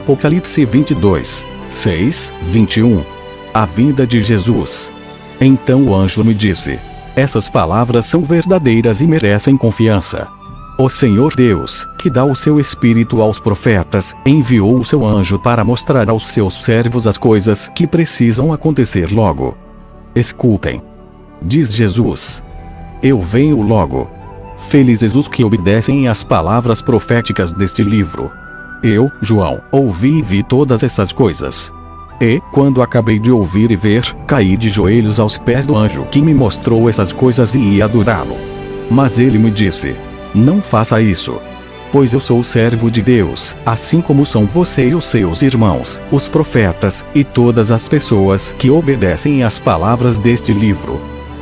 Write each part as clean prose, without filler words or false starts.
Apocalipse 22, 6, 21. A vinda de Jesus. Então o anjo me disse: essas palavras são verdadeiras e merecem confiança. O Senhor Deus, que dá o seu Espírito aos profetas, enviou o seu anjo para mostrar aos seus servos as coisas que precisam acontecer logo. Escutem. Diz Jesus: eu venho logo. Felizes os que obedecem às palavras proféticas deste livro. Eu, João, ouvi e vi todas essas coisas. E, quando acabei de ouvir e ver, caí de joelhos aos pés do anjo que me mostrou essas coisas e ia adorá-lo. Mas ele me disse: não faça isso. Pois eu sou o servo de Deus, assim como são você e os seus irmãos, os profetas, e todas as pessoas que obedecem às palavras deste livro.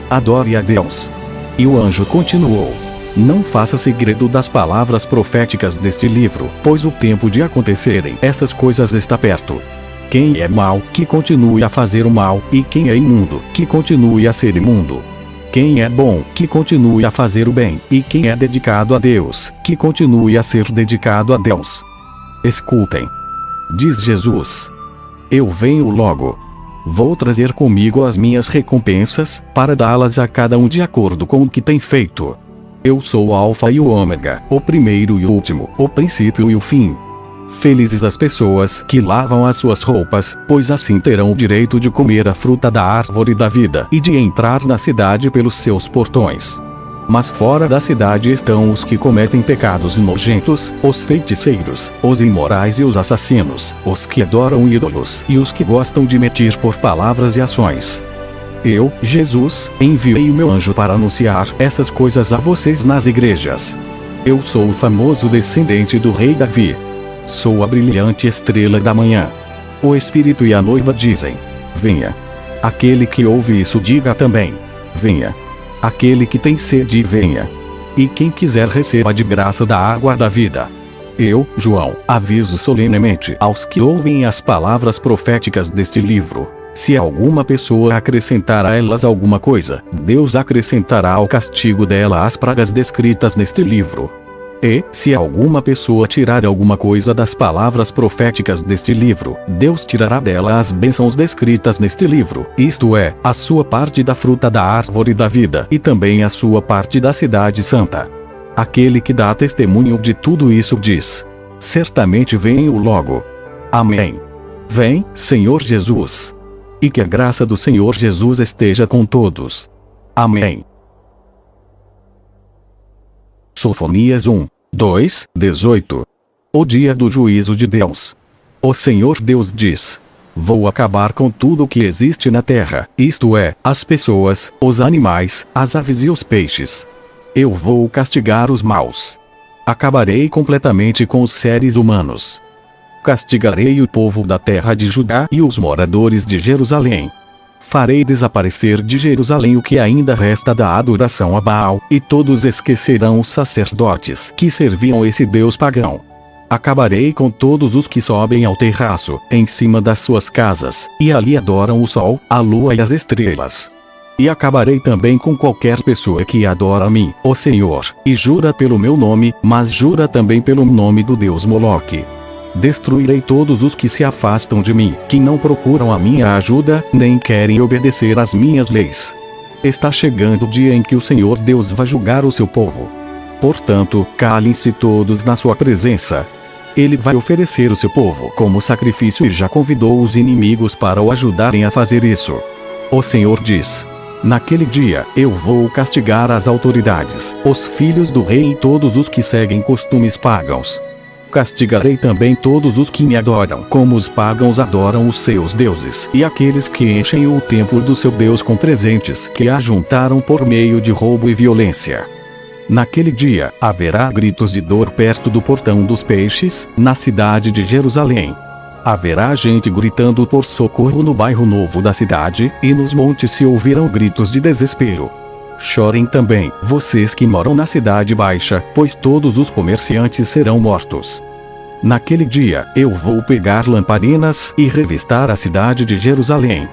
Adore a Deus. E o anjo continuou: não faça segredo das palavras proféticas deste livro, pois o tempo de acontecerem essas coisas está perto. Quem é mau, que continue a fazer o mal, e quem é imundo, que continue a ser imundo. Quem é bom, que continue a fazer o bem, e quem é dedicado a Deus, que continue a ser dedicado a Deus. Escutem. Diz Jesus: eu venho logo. Vou trazer comigo as minhas recompensas, para dá-las a cada um de acordo com o que tem feito. Eu sou o Alfa e o Ômega, o primeiro e o último, o princípio e o fim. Felizes as pessoas que lavam as suas roupas, pois assim terão o direito de comer a fruta da árvore da vida e de entrar na cidade pelos seus portões. Mas fora da cidade estão os que cometem pecados nojentos, os feiticeiros, os imorais e os assassinos, os que adoram ídolos e os que gostam de mentir por palavras e ações. Eu, Jesus, enviei o meu anjo para anunciar essas coisas a vocês nas igrejas. Eu sou o famoso descendente do rei Davi. Sou a brilhante estrela da manhã. O Espírito e a noiva dizem: venha. Aquele que ouve isso diga também: venha. Aquele que tem sede, venha. E quem quiser receba de graça da água da vida. Eu, João, aviso solenemente aos que ouvem as palavras proféticas deste livro: se alguma pessoa acrescentar a elas alguma coisa, Deus acrescentará ao castigo dela as pragas descritas neste livro. E, se alguma pessoa tirar alguma coisa das palavras proféticas deste livro, Deus tirará dela as bênçãos descritas neste livro, isto é, a sua parte da fruta da árvore da vida e também a sua parte da cidade santa. Aquele que dá testemunho de tudo isso diz: certamente venho logo. Amém. Vem, Senhor Jesus. E que a graça do Senhor Jesus esteja com todos. Amém. Sofonias 1, 2, 18. O dia do juízo de Deus. O Senhor Deus diz: vou acabar com tudo o que existe na terra, isto é, as pessoas, os animais, as aves e os peixes. Eu vou castigar os maus. Acabarei completamente com os seres humanos. Castigarei o povo da terra de Judá e os moradores de Jerusalém. Farei desaparecer de Jerusalém o que ainda resta da adoração a Baal, e todos esquecerão os sacerdotes que serviam esse deus pagão. Acabarei com todos os que sobem ao terraço, em cima das suas casas, e ali adoram o sol, a lua e as estrelas. E acabarei também com qualquer pessoa que adora a mim, o Senhor, e jura pelo meu nome, mas jura também pelo nome do deus Moloque. Destruirei todos os que se afastam de mim, que não procuram a minha ajuda, nem querem obedecer às minhas leis. Está chegando o dia em que o Senhor Deus vai julgar o seu povo. Portanto, calem-se todos na sua presença. Ele vai oferecer o seu povo como sacrifício e já convidou os inimigos para o ajudarem a fazer isso. O Senhor diz: naquele dia, eu vou castigar as autoridades, os filhos do rei e todos os que seguem costumes pagãos. Castigarei também todos os que me adoram, como os pagãos adoram os seus deuses, e aqueles que enchem o templo do seu Deus com presentes que ajuntaram por meio de roubo e violência. Naquele dia, haverá gritos de dor perto do portão dos peixes, na cidade de Jerusalém. Haverá gente gritando por socorro no bairro novo da cidade, e nos montes se ouvirão gritos de desespero. Chorem também, vocês que moram na cidade baixa, pois todos os comerciantes serão mortos. Naquele dia, eu vou pegar lamparinas e revistar a cidade de Jerusalém.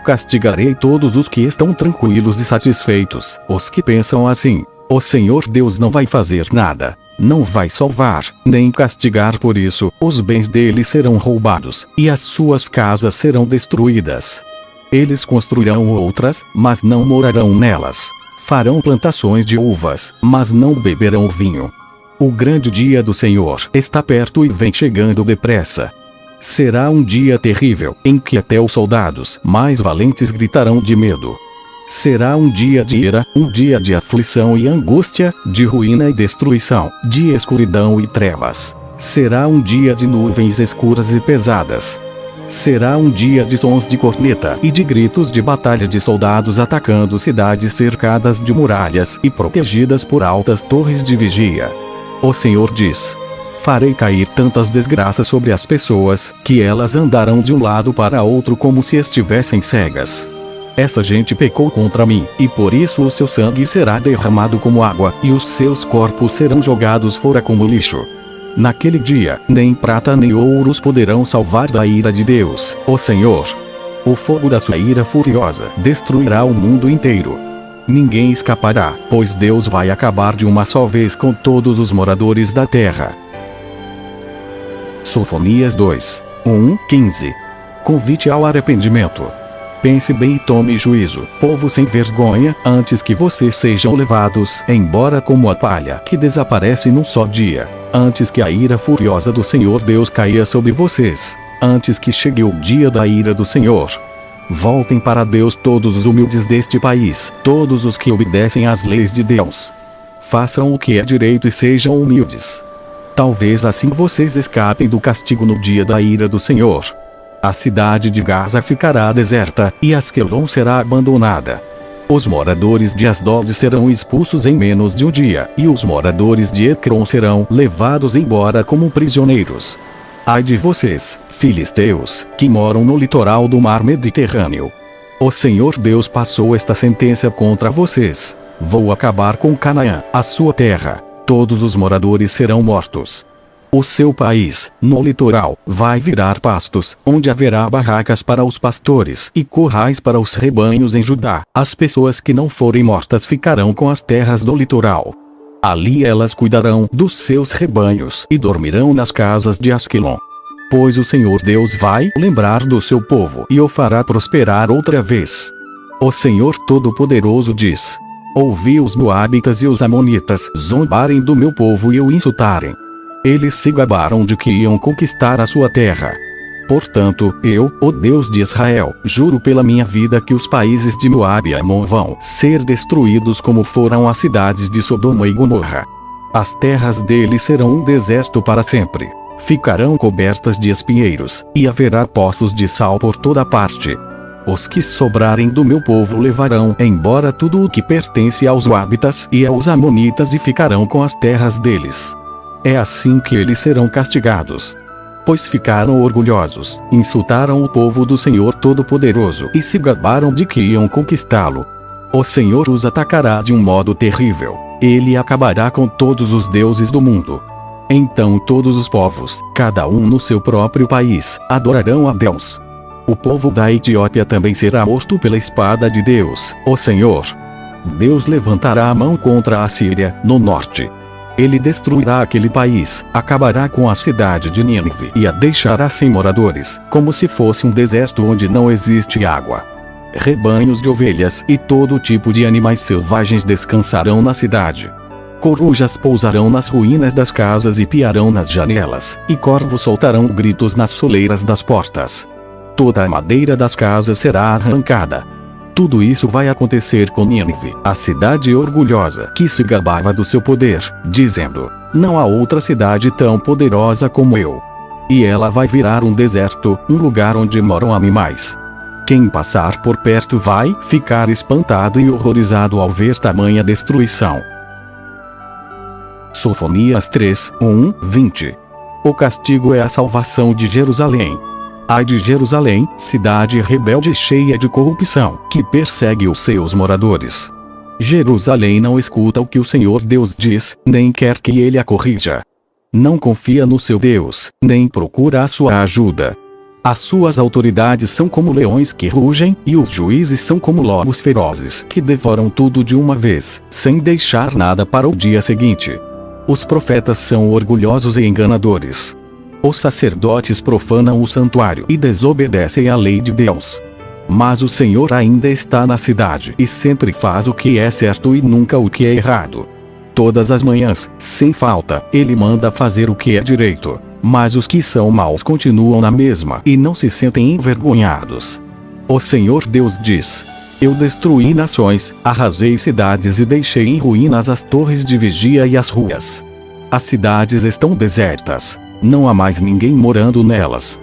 Castigarei todos os que estão tranquilos e satisfeitos, os que pensam assim: o Senhor Deus não vai fazer nada. Não vai salvar, nem castigar por isso. Os bens deles serão roubados, e as suas casas serão destruídas. Eles construirão outras, mas não morarão nelas. Farão plantações de uvas, mas não beberão vinho. O grande dia do Senhor está perto e vem chegando depressa. Será um dia terrível, em que até os soldados mais valentes gritarão de medo. Será um dia de ira, um dia de aflição e angústia, de ruína e destruição, de escuridão e trevas. Será um dia de nuvens escuras e pesadas. Será um dia de sons de corneta e de gritos de batalha de soldados atacando cidades cercadas de muralhas e protegidas por altas torres de vigia. O Senhor diz: farei cair tantas desgraças sobre as pessoas, que elas andarão de um lado para outro como se estivessem cegas. Essa gente pecou contra mim, e por isso o seu sangue será derramado como água, e os seus corpos serão jogados fora como lixo. Naquele dia, nem prata nem ouros poderão salvar da ira de Deus, o Senhor. O fogo da sua ira furiosa destruirá o mundo inteiro. Ninguém escapará, pois Deus vai acabar de uma só vez com todos os moradores da terra. Sofonias 2, 1-15. Convite ao arrependimento. Pense bem e tome juízo, povo sem vergonha, antes que vocês sejam levados embora como a palha que desaparece num só dia, antes que a ira furiosa do Senhor Deus caia sobre vocês, antes que chegue o dia da ira do Senhor. Voltem para Deus todos os humildes deste país, todos os que obedecem às leis de Deus. Façam o que é direito e sejam humildes. Talvez assim vocês escapem do castigo no dia da ira do Senhor. A cidade de Gaza ficará deserta, e Asquelon será abandonada. Os moradores de Asdod serão expulsos em menos de um dia, e os moradores de Ecrom serão levados embora como prisioneiros. Ai de vocês, filisteus, que moram no litoral do mar Mediterrâneo. O Senhor Deus passou esta sentença contra vocês: vou acabar com Canaã, a sua terra. Todos os moradores serão mortos. O seu país, no litoral, vai virar pastos, onde haverá barracas para os pastores e currais para os rebanhos em Judá. As pessoas que não forem mortas ficarão com as terras do litoral. Ali elas cuidarão dos seus rebanhos e dormirão nas casas de Asquelon. Pois o Senhor Deus vai lembrar do seu povo e o fará prosperar outra vez. O Senhor Todo-Poderoso diz: ouvi os moabitas e os amonitas zombarem do meu povo e o insultarem. Eles se gabaram de que iam conquistar a sua terra. Portanto, eu, o Deus de Israel, juro pela minha vida que os países de Moabe e Amon vão ser destruídos como foram as cidades de Sodoma e Gomorra. As terras deles serão um deserto para sempre. Ficarão cobertas de espinheiros, e haverá poços de sal por toda parte. Os que sobrarem do meu povo levarão embora tudo o que pertence aos moabitas e aos amonitas e ficarão com as terras deles. É assim que eles serão castigados. Pois ficaram orgulhosos, insultaram o povo do Senhor Todo-Poderoso e se gabaram de que iam conquistá-lo. O Senhor os atacará de um modo terrível. Ele acabará com todos os deuses do mundo. Então todos os povos, cada um no seu próprio país, adorarão a Deus. O povo da Etiópia também será morto pela espada de Deus, o Senhor. Deus levantará a mão contra a Síria, no norte. Ele destruirá aquele país, acabará com a cidade de Nínive e a deixará sem moradores, como se fosse um deserto onde não existe água. Rebanhos de ovelhas e todo tipo de animais selvagens descansarão na cidade. Corujas pousarão nas ruínas das casas e piarão nas janelas, e corvos soltarão gritos nas soleiras das portas. Toda a madeira das casas será arrancada. Tudo isso vai acontecer com Nínive, a cidade orgulhosa que se gabava do seu poder, dizendo: não há outra cidade tão poderosa como eu. E ela vai virar um deserto, um lugar onde moram animais. Quem passar por perto vai ficar espantado e horrorizado ao ver tamanha destruição. Sofonias 3, 1-20. O castigo é a salvação de Jerusalém. Ai de Jerusalém, cidade rebelde cheia de corrupção, que persegue os seus moradores. Jerusalém não escuta o que o Senhor Deus diz, nem quer que ele a corrija. Não confia no seu Deus, nem procura a sua ajuda. As suas autoridades são como leões que rugem, e os juízes são como lobos ferozes que devoram tudo de uma vez, sem deixar nada para o dia seguinte. Os profetas são orgulhosos e enganadores. Os sacerdotes profanam o santuário e desobedecem à lei de Deus. Mas o Senhor ainda está na cidade e sempre faz o que é certo e nunca o que é errado. Todas as manhãs, sem falta, ele manda fazer o que é direito. Mas os que são maus continuam na mesma e não se sentem envergonhados. O Senhor Deus diz: eu destruí nações, arrasei cidades e deixei em ruínas as torres de vigia e as ruas. As cidades estão desertas. Não há mais ninguém morando nelas.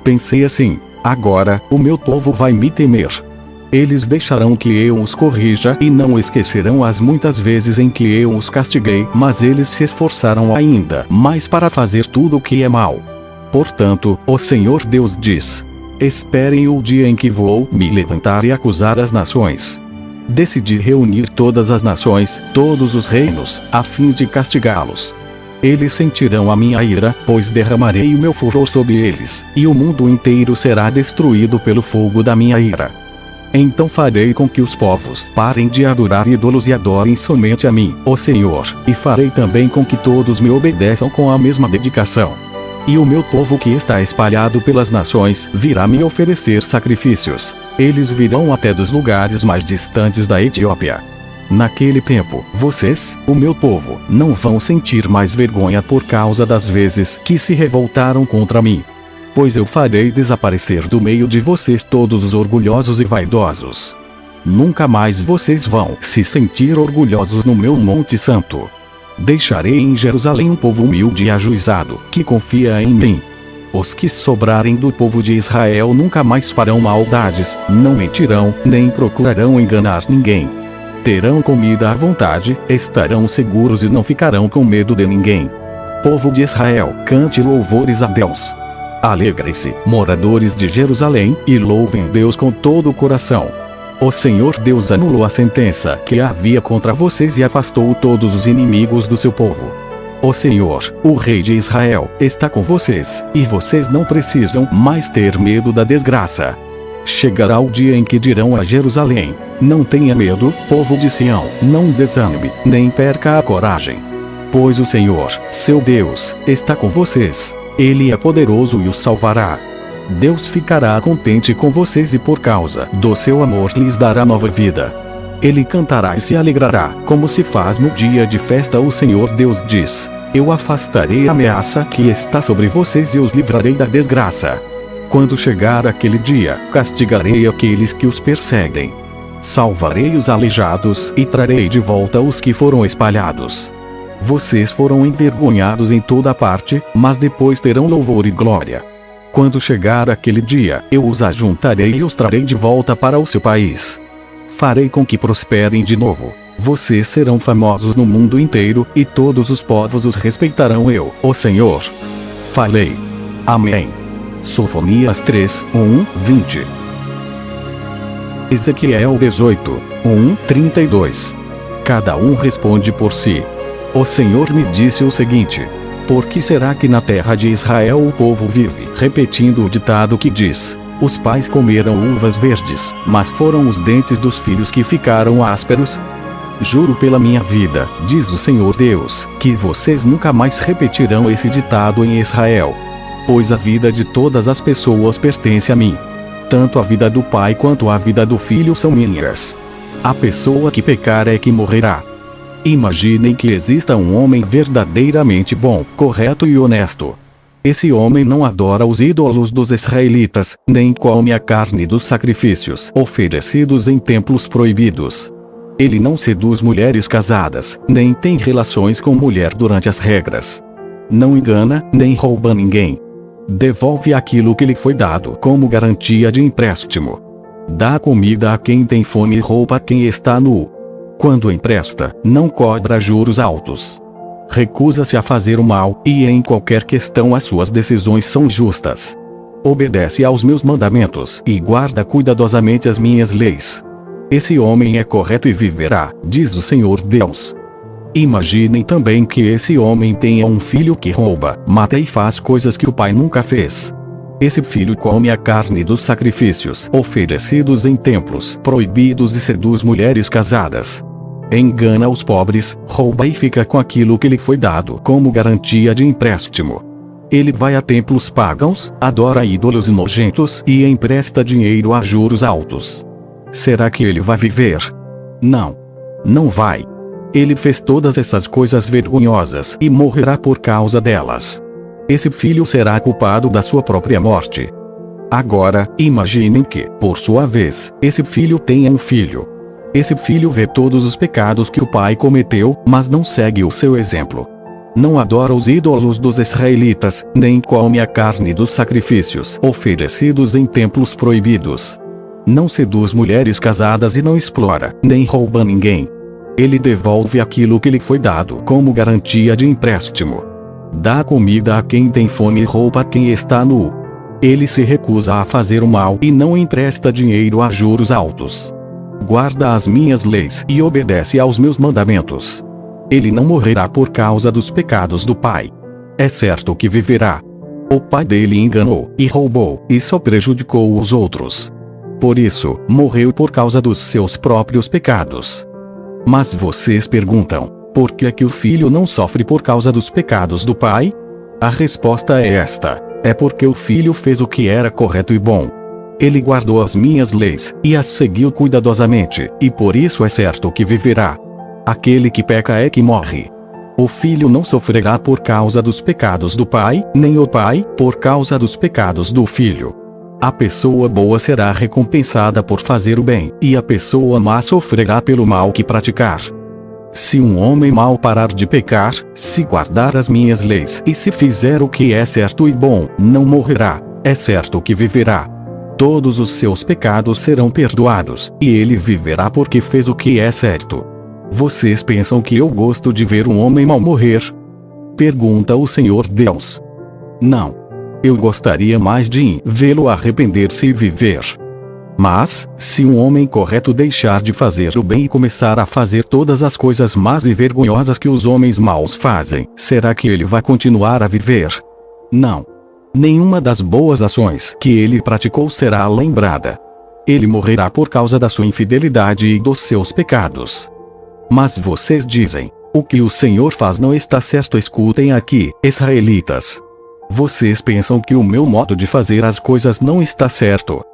Pensei assim: agora, o meu povo vai me temer. Eles deixarão que eu os corrija e não esquecerão as muitas vezes em que eu os castiguei, mas eles se esforçaram ainda mais para fazer tudo o que é mal. Portanto, o Senhor Deus diz: esperem o dia em que vou me levantar e acusar as nações. Decidi reunir todas as nações, todos os reinos, a fim de castigá-los. Eles sentirão a minha ira, pois derramarei o meu furor sobre eles, e o mundo inteiro será destruído pelo fogo da minha ira. Então farei com que os povos parem de adorar ídolos e adorem somente a mim, o Senhor, e farei também com que todos me obedeçam com a mesma dedicação. E o meu povo que está espalhado pelas nações virá me oferecer sacrifícios. Eles virão até dos lugares mais distantes da Etiópia. Naquele tempo, vocês, o meu povo, não vão sentir mais vergonha por causa das vezes que se revoltaram contra mim. Pois eu farei desaparecer do meio de vocês todos os orgulhosos e vaidosos. Nunca mais vocês vão se sentir orgulhosos no meu Monte Santo. Deixarei em Jerusalém um povo humilde e ajuizado, que confia em mim. Os que sobrarem do povo de Israel nunca mais farão maldades, não mentirão, nem procurarão enganar ninguém. Terão comida à vontade, estarão seguros e não ficarão com medo de ninguém. Povo de Israel, cante louvores a Deus. Alegrem-se, moradores de Jerusalém, e louvem Deus com todo o coração. O Senhor Deus anulou a sentença que havia contra vocês e afastou todos os inimigos do seu povo. O Senhor, o Rei de Israel, está com vocês, e vocês não precisam mais ter medo da desgraça. Chegará o dia em que dirão a Jerusalém: não tenha medo, povo de Sião, não desanime, nem perca a coragem. Pois o Senhor, seu Deus, está com vocês. Ele é poderoso e os salvará. Deus ficará contente com vocês e por causa do seu amor lhes dará nova vida. Ele cantará e se alegrará, como se faz no dia de festa. O Senhor Deus diz: eu afastarei a ameaça que está sobre vocês e os livrarei da desgraça. Quando chegar aquele dia, castigarei aqueles que os perseguem. Salvarei os aleijados e trarei de volta os que foram espalhados. Vocês foram envergonhados em toda parte, mas depois terão louvor e glória. Quando chegar aquele dia, eu os ajuntarei e os trarei de volta para o seu país. Farei com que prosperem de novo. Vocês serão famosos no mundo inteiro, e todos os povos os respeitarão. Eu, o Senhor, falei. Amém. Sofonias 3, 20. Ezequiel 18, 32. Cada um responde por si. O Senhor me disse o seguinte: por que será que na terra de Israel o povo vive repetindo o ditado que diz: os pais comeram uvas verdes, mas foram os dentes dos filhos que ficaram ásperos? Juro pela minha vida, diz o Senhor Deus, que vocês nunca mais repetirão esse ditado em Israel. Pois a vida de todas as pessoas pertence a mim. Tanto a vida do pai quanto a vida do filho são minhas. A pessoa que pecar é que morrerá. Imaginem que exista um homem verdadeiramente bom, correto e honesto. Esse homem não adora os ídolos dos israelitas, nem come a carne dos sacrifícios oferecidos em templos proibidos. Ele não seduz mulheres casadas, nem tem relações com mulher durante as regras. Não engana, nem rouba ninguém. Devolve aquilo que lhe foi dado como garantia de empréstimo. Dá comida a quem tem fome e roupa a quem está nu. Quando empresta, não cobra juros altos. Recusa-se a fazer o mal, e em qualquer questão as suas decisões são justas. Obedece aos meus mandamentos e guarda cuidadosamente as minhas leis. Esse homem é correto e viverá, diz o Senhor Deus. Imaginem também que esse homem tenha um filho que rouba, mata e faz coisas que o pai nunca fez. Esse filho come a carne dos sacrifícios oferecidos em templos proibidos e seduz mulheres casadas. engana os pobres, rouba e fica com aquilo que lhe foi dado como garantia de empréstimo. Ele vai a templos pagãos, adora ídolos nojentos e empresta dinheiro a juros altos. Será que ele vai viver? Não. Não vai. Ele fez todas essas coisas vergonhosas e morrerá por causa delas. Esse filho será culpado da sua própria morte. Agora, imaginem que, por sua vez, esse filho tenha um filho. Esse filho vê todos os pecados que o pai cometeu, mas não segue o seu exemplo. Não adora os ídolos dos israelitas, nem come a carne dos sacrifícios oferecidos em templos proibidos. Não seduz mulheres casadas e não explora, nem rouba ninguém. Ele devolve aquilo que lhe foi dado como garantia de empréstimo. Dá comida a quem tem fome e roupa a quem está nu. Ele se recusa a fazer o mal e não empresta dinheiro a juros altos. Guarda as minhas leis e obedece aos meus mandamentos. Ele não morrerá por causa dos pecados do pai. É certo que viverá. O pai dele enganou e roubou e só prejudicou os outros. Por isso, morreu por causa dos seus próprios pecados. Mas vocês perguntam, por que é que o filho não sofre por causa dos pecados do pai? A resposta é esta: é porque o filho fez o que era correto e bom. Ele guardou as minhas leis e as seguiu cuidadosamente, e por isso é certo que viverá. Aquele que peca é que morre. O filho não sofrerá por causa dos pecados do pai, nem o pai por causa dos pecados do filho. A pessoa boa será recompensada por fazer o bem, e a pessoa má sofrerá pelo mal que praticar. Se um homem mau parar de pecar, se guardar as minhas leis e se fizer o que é certo e bom, não morrerá, é certo que viverá. Todos os seus pecados serão perdoados, e ele viverá porque fez o que é certo. Vocês pensam que eu gosto de ver um homem mau morrer? Pergunta o Senhor Deus. Não. Eu gostaria mais de vê-lo arrepender-se e viver. Mas, se um homem correto deixar de fazer o bem e começar a fazer todas as coisas más e vergonhosas que os homens maus fazem, será que ele vai continuar a viver? Não. Nenhuma das boas ações que ele praticou será lembrada. Ele morrerá por causa da sua infidelidade e dos seus pecados. Mas vocês dizem, o que o Senhor faz não está certo. Escutem aqui, israelitas. Vocês pensam que o meu modo de fazer as coisas não está certo.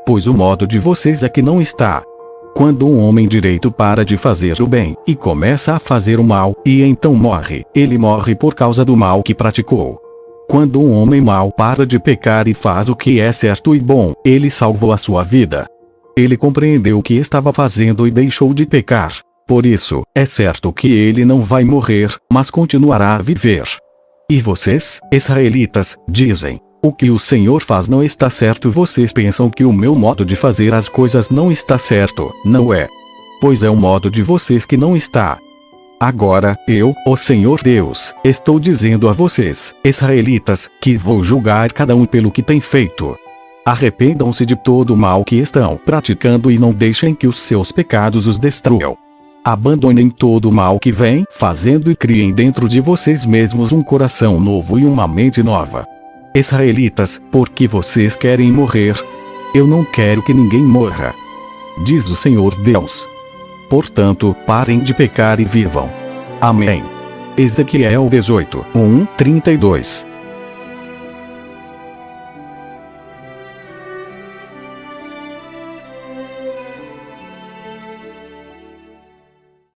Pois o modo de vocês é que não está. Quando um homem direito para de fazer o bem, e começa a fazer o mal, e então morre, ele morre por causa do mal que praticou. Quando um homem mau para de pecar e faz o que é certo e bom, ele salvou a sua vida. Ele compreendeu o que estava fazendo e deixou de pecar. Por isso, é certo que ele não vai morrer, mas continuará a viver. E vocês, israelitas, dizem, o que o Senhor faz não está certo. Vocês pensam que o meu modo de fazer as coisas não está certo, não é? Pois é o modo de vocês que não está. Agora, eu, o Senhor Deus, estou dizendo a vocês, israelitas, que vou julgar cada um pelo que tem feito. Arrependam-se de todo o mal que estão praticando e não deixem que os seus pecados os destruam. Abandonem todo o mal que vem fazendo e criem dentro de vocês mesmos um coração novo e uma mente nova. Israelitas, por que vocês querem morrer? Eu não quero que ninguém morra, diz o Senhor Deus. Portanto, parem de pecar e vivam. Amém. Ezequiel 18, 1-32.